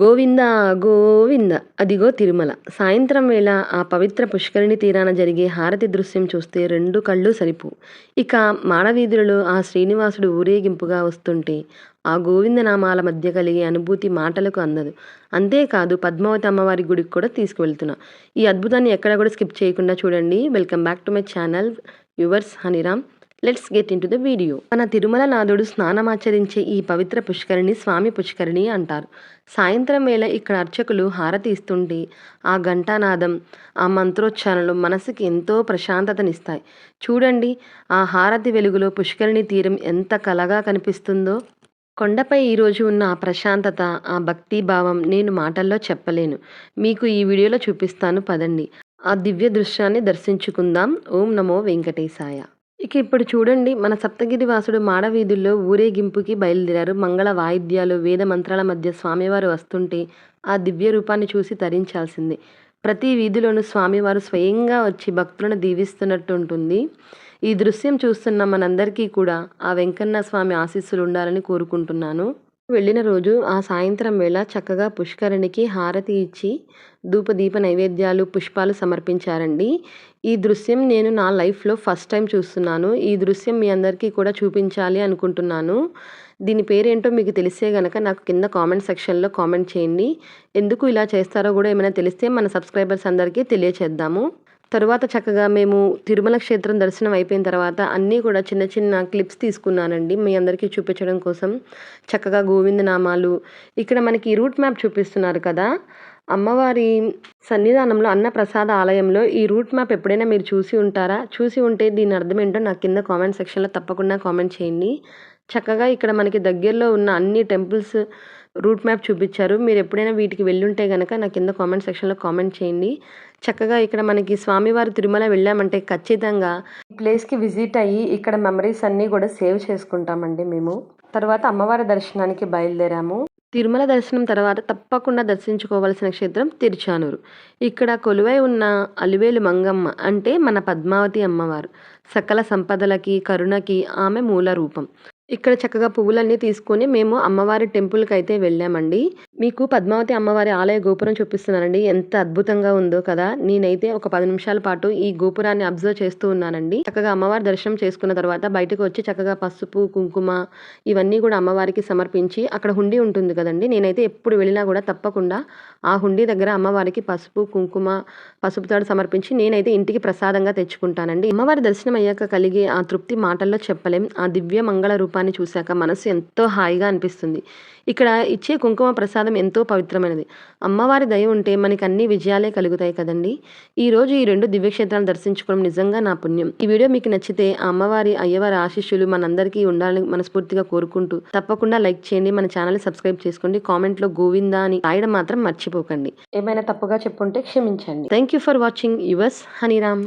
గోవింద గోవింద అదిగో తిరుమల. సాయంత్రం వేళ ఆ పవిత్ర పుష్కరిణి తీరాన జరిగే హారతి దృశ్యం చూస్తే రెండు కళ్ళు సరిపోవు. ఇక మాడవీధులలో ఆ శ్రీనివాసుడు ఊరేగింపుగా వస్తుంటే ఆ గోవిందనామాల మధ్య కలిగే అనుభూతి మాటలకు అందదు. అంతేకాదు పద్మావతి అమ్మవారి గుడికి కూడా తీసుకువెళ్తున్నా. ఈ అద్భుతాన్ని ఎక్కడ కూడా స్కిప్ చేయకుండా చూడండి. Welcome back to my channel yours Haniram. Let's get into the video. మన తిరుమల నాథుడు స్నానమాచరించే ఈ పవిత్ర పుష్కరిణి స్వామి పుష్కరిణి అంటారు. సాయంత్రం వేళ ఇక్కడ అర్చకులు హారతి ఇస్తుంటే ఆ ఘంటానాదం, ఆ మంత్రోచ్చారణలు మనసుకి ఎంతో ప్రశాంతతనిస్తాయి. చూడండి, ఆ హారతి వెలుగులో పుష్కరిణి తీరం ఎంత కలగా కనిపిస్తుందో. కొండపై ఈరోజు ఉన్న ఆ ప్రశాంతత, ఆ భక్తి భావం నేను మాటల్లో చెప్పలేను. మీకు ఈ వీడియోలో చూపిస్తాను, పదండి. ఆ దివ్య దృశ్యాన్ని దర్శించుకుందాం. ఓం నమో వెంకటేశాయ. ఇక ఇప్పుడు చూడండి, మన సప్తగిరి వాసుడు మాడవీధుల్లో ఊరేగింపుకి బయలుదేరారు. మంగళ వాయిద్యాలు, వేద మంత్రాల మధ్య స్వామివారు వస్తుంటే ఆ దివ్య రూపాన్ని చూసి తరించాల్సిందే. ప్రతి వీధిలోనూ స్వామివారు స్వయంగా వచ్చి భక్తులను దీవిస్తున్నట్టు ఉంటుంది. ఈ దృశ్యం చూస్తున్న మనందరికీ కూడా ఆ వెంకన్న స్వామి ఆశీస్సులు ఉండాలని కోరుకుంటున్నాను. వెళ్ళిన రోజు ఆ సాయంత్రం వేళ చక్కగా పుష్కరిణికి హారతి ఇచ్చి ధూపదీప నైవేద్యాలు, పుష్పాలు సమర్పించారండి. ఈ దృశ్యం నేను నా లైఫ్లో ఫస్ట్ టైం చూస్తున్నాను. ఈ దృశ్యం మీ అందరికీ కూడా చూపించాలి అనుకుంటున్నాను. దీని పేరేంటో మీకు తెలిసే గనక నాకు కింద కామెంట్ సెక్షన్లో కామెంట్ చేయండి. ఎందుకు ఇలా చేస్తారో కూడా ఏమైనా తెలిస్తే మన సబ్స్క్రైబర్స్ అందరికీ తెలియచేద్దాము. తరువాత చక్కగా మేము తిరుమల క్షేత్రం దర్శనం అయిపోయిన తర్వాత అన్నీ కూడా చిన్న చిన్న క్లిప్స్ తీసుకున్నానండి మీ అందరికీ చూపించడం కోసం. చక్కగా గోవిందనామాలు, ఇక్కడ మనకి రూట్ మ్యాప్ చూపిస్తున్నారు కదా, అమ్మవారి సన్నిధానంలో అన్నప్రసాద ఆలయంలో ఈ రూట్ మ్యాప్ ఎప్పుడైనా మీరు చూసి ఉంటారా? చూసి ఉంటే దీని అర్థం ఏంటో నాకు కింద కామెంట్ సెక్షన్లో తప్పకుండా కామెంట్ చేయండి. చక్కగా ఇక్కడ మనకి దగ్గరలో ఉన్న అన్ని టెంపుల్స్ రూట్ మ్యాప్ చూపించారు. మీరు ఎప్పుడైనా వీటికి వెళ్ళుంటే కనుక నా కింద కామెంట్ సెక్షన్లో కామెంట్ చేయండి. చక్కగా ఇక్కడ మనకి స్వామివారి తిరుమల వెళ్ళామంటే ఖచ్చితంగా ఈ ప్లేస్కి విజిట్ అయ్యి ఇక్కడ మెమరీస్ అన్నీ కూడా సేవ్ చేసుకుంటామండి మేము. తర్వాత అమ్మవారి దర్శనానికి బయలుదేరాము. తిరుమల దర్శనం తర్వాత తప్పకుండా దర్శించుకోవాల్సిన క్షేత్రం తిరుచానూరు. ఇక్కడ కొలువై ఉన్న అలివేలు మంగమ్మ అంటే మన పద్మావతి అమ్మవారు. సకల సంపదలకి, కరుణకి ఆమె మూల రూపం. ఇక్కడ చక్కగా పువ్వులన్నీ తీసుకొని మేము అమ్మవారి టెంపుల్కి అయితే వెళ్ళామండి. మీకు పద్మావతి అమ్మవారి ఆలయ గోపురం చూపిస్తున్నానండి. ఎంత అద్భుతంగా ఉందో కదా. నేనైతే ఒక 10 నిమిషాల పాటు ఈ గోపురాన్ని అబ్జర్వ్ చేస్తూ ఉన్నానండి. చక్కగా అమ్మవారి దర్శనం చేసుకున్న తర్వాత బయటకు వచ్చి చక్కగా పసుపు, కుంకుమ ఇవన్నీ కూడా అమ్మవారికి సమర్పించి అక్కడ హుండీ ఉంటుంది కదండి. నేనైతే ఎప్పుడు వెళ్ళినా కూడా తప్పకుండా ఆ హుండీ దగ్గర అమ్మవారికి పసుపు, కుంకుమ, పసుపు తాడు సమర్పించి నేనైతే ఇంటికి ప్రసాదంగా తెచ్చుకుంటానండి. అమ్మవారి దర్శనం అయ్యాక కలిగే ఆ తృప్తి మాటల్లో చెప్పలేం. ఆ దివ్య మంగళ రూపాన్ని చూశాక మనసు ఎంతో హాయిగా అనిపిస్తుంది. ఇక్కడ ఇచ్చే కుంకుమ ప్రసాదం ఎంతో పవిత్రమైనది. అమ్మవారి దయ ఉంటే మనకి అన్ని విజయాలే కలుగుతాయి కదండి. ఈరోజు ఈ 2 దివ్యక్షేత్రాలను దర్శించుకోవడం నిజంగా నా పుణ్యం. ఈ వీడియో మీకు నచ్చితే ఆ అమ్మవారి, అయ్యవారి ఆశీస్సులు మనందరికీ ఉండాలని మనస్ఫూర్తిగా కోరుకుంటూ తప్పకుండా లైక్ చేయండి, మన ఛానల్ని సబ్స్క్రైబ్ చేసుకోండి. కామెంట్లో గోవిందా అని రాయడం మాత్రం మర్చిపోకండి. ఏమైనా తప్పుగా చెప్పుంటే క్షమించండి. Thank you for watching yours హనీరామ్.